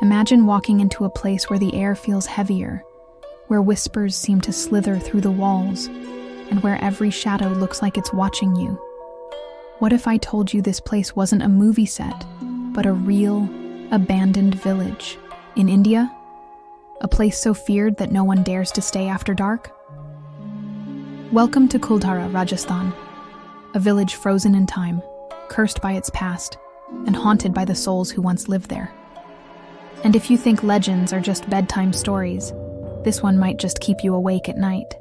Imagine walking into a place where the air feels heavier, where whispers seem to slither through the walls, and where every shadow looks like it's watching you. What if I told you this place wasn't a movie set, but a real, abandoned village in India? A place so feared that no one dares to stay after dark? Welcome to Kuldhara, Rajasthan, a village frozen in time, cursed by its past, and haunted by the souls who once lived there. And if you think legends are just bedtime stories, this one might just keep you awake at night.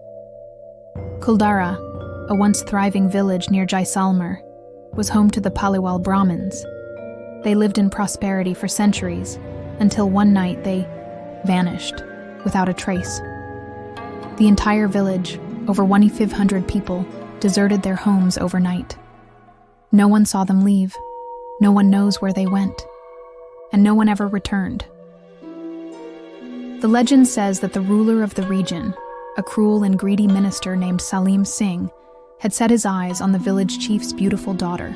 Kuldhara, a once thriving village near Jaisalmer, was home to the Paliwal Brahmins. They lived in prosperity for centuries, until one night they vanished, without a trace. The entire village, over 2,500 people, deserted their homes overnight. No one saw them leave, no one knows where they went, and no one ever returned. The legend says that the ruler of the region, a cruel and greedy minister named Salim Singh, had set his eyes on the village chief's beautiful daughter.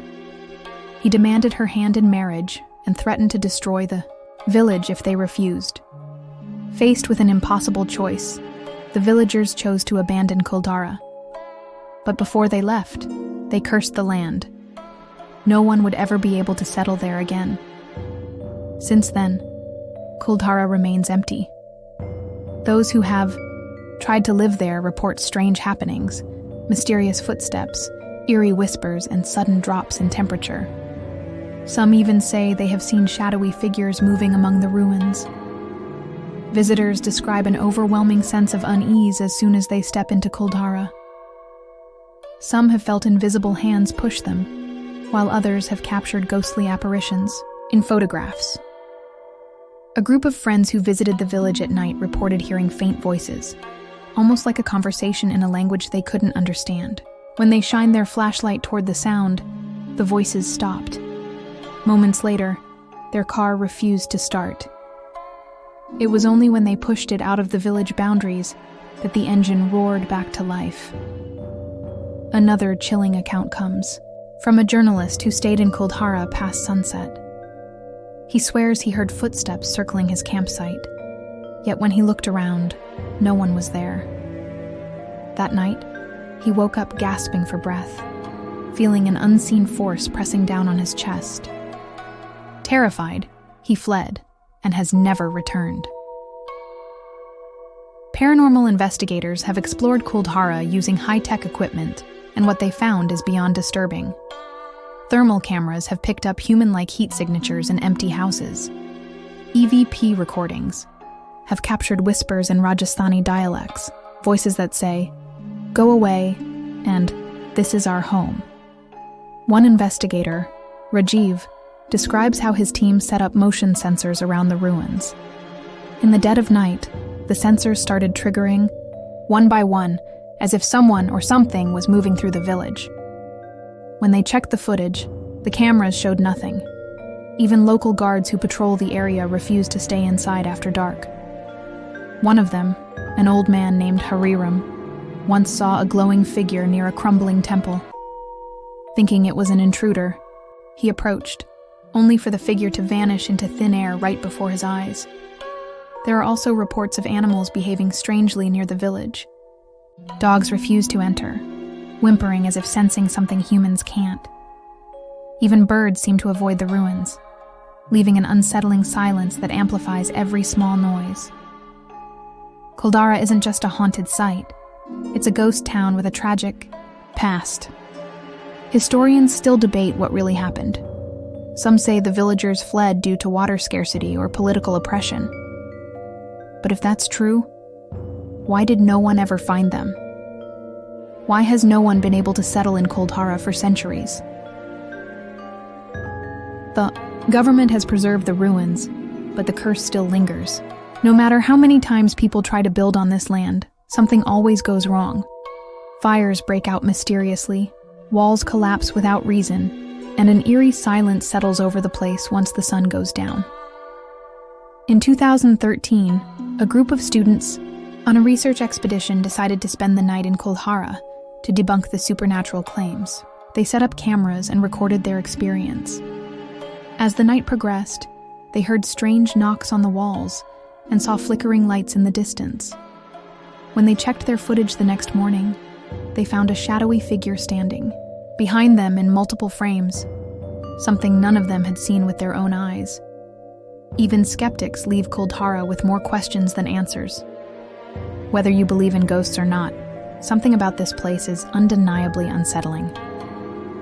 He demanded her hand in marriage and threatened to destroy the village if they refused. Faced with an impossible choice, the villagers chose to abandon Kuldhara. But before they left, they cursed the land. No one would ever be able to settle there again. Since then, Kuldhara remains empty. Those who have tried to live there report strange happenings, mysterious footsteps, eerie whispers, and sudden drops in temperature. Some even say they have seen shadowy figures moving among the ruins. Visitors describe an overwhelming sense of unease as soon as they step into Kuldhara. Some have felt invisible hands push them, while others have captured ghostly apparitions in photographs. A group of friends who visited the village at night reported hearing faint voices, almost like a conversation in a language they couldn't understand. When they shined their flashlight toward the sound, the voices stopped. Moments later, their car refused to start. It was only when they pushed it out of the village boundaries that the engine roared back to life. Another chilling account comes from a journalist who stayed in Kuldhara past sunset. He swears he heard footsteps circling his campsite, yet when he looked around, no one was there. That night, he woke up gasping for breath, feeling an unseen force pressing down on his chest. Terrified, he fled and has never returned. Paranormal investigators have explored Kuldhara using high-tech equipment, and what they found is beyond disturbing. Thermal cameras have picked up human-like heat signatures in empty houses. EVP recordings have captured whispers in Rajasthani dialects, voices that say, "Go away," and "This is our home." One investigator, Rajiv, describes how his team set up motion sensors around the ruins. In the dead of night, the sensors started triggering, one by one, as if someone or something was moving through the village. When they checked the footage, the cameras showed nothing. Even local guards who patrol the area refused to stay inside after dark. One of them, an old man named Hariram, once saw a glowing figure near a crumbling temple. Thinking it was an intruder, he approached, only for the figure to vanish into thin air right before his eyes. There are also reports of animals behaving strangely near the village. Dogs refuse to enter, whimpering as if sensing something humans can't. Even birds seem to avoid the ruins, leaving an unsettling silence that amplifies every small noise. Kuldhara isn't just a haunted site, it's a ghost town with a tragic past. Historians still debate what really happened. Some say the villagers fled due to water scarcity or political oppression. But if that's true, why did no one ever find them? Why has no one been able to settle in Kuldhara for centuries? The government has preserved the ruins, but the curse still lingers. No matter how many times people try to build on this land, something always goes wrong. Fires break out mysteriously, walls collapse without reason, and an eerie silence settles over the place once the sun goes down. In 2013, a group of students on a research expedition decided to spend the night in Kuldhara to debunk the supernatural claims. They set up cameras and recorded their experience. As the night progressed, They heard strange knocks on the walls and saw flickering lights in the distance. When they checked their footage the next morning, they found a shadowy figure standing. Behind them, in multiple frames, something none of them had seen with their own eyes. Even skeptics leave Kuldhara with more questions than answers. Whether you believe in ghosts or not, something about this place is undeniably unsettling.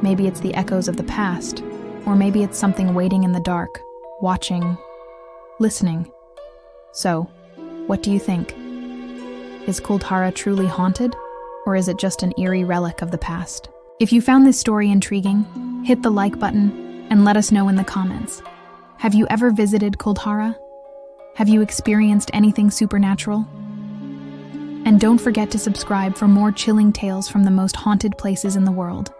Maybe it's the echoes of the past, or maybe it's something waiting in the dark, watching, listening. So, what do you think? Is Kuldhara truly haunted, or is it just an eerie relic of the past? If you found this story intriguing, hit the like button and let us know in the comments. Have you ever visited Kuldhara? Have you experienced anything supernatural? And don't forget to subscribe for more chilling tales from the most haunted places in the world.